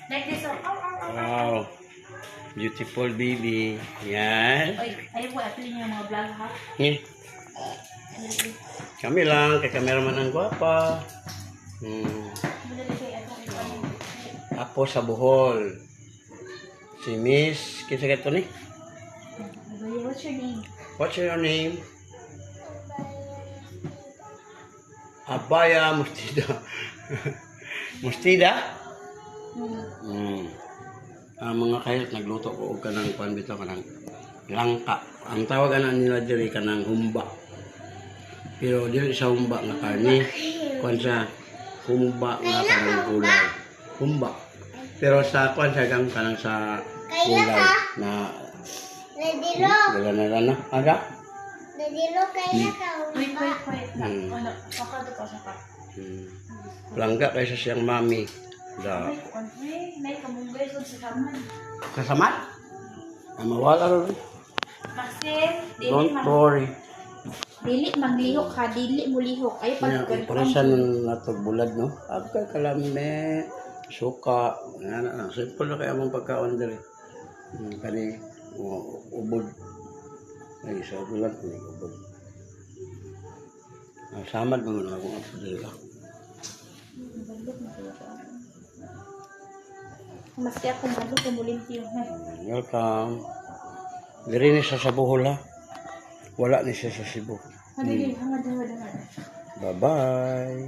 Like this, oh. Wow. Beautiful baby. Yan. Ay, ayaw ko apilin yung mga vlog, ha? Eh, kami lang. Kay cameraman ang gwapa. Madali kayo atong Apo sa Bohol. Si Miss. Kinsa ka ito ni? What's your name? What's your name? Abaya Mustida. Mustida? Ang mga kahit nagluto ko og kanang panbitaw kanang langka. Ang tawag ana nila diri kanang humba. Pero dili sa humba nga karne, kuan sa humba nga kanang gulay. Humba. Pero sa kuan sa gang kanang sa gulay na Dila na. Aga? Nadilo kaya ka. Wait na. Ano, pakado ka sa pa. Langga kay sa siyang mami. Da. May kamunggay sa saman. Kasamat? Mawala ron. Maxim, Don't worry. dili maglihok ha, dili mo lihok. Ay, Parisan natog bulad, no? Agka kalame, suka, ano, simple na kaya mong pagkaon dali. Kani, ubod. Ay, sa bulad, kani ubod. Samad mo na akong apo dali ka. Maski ako malo kumulimpyo. Welcome. Diri ni sa Bohol, ha? Wala ni siya sa Cebu. Hangad. Bye-bye.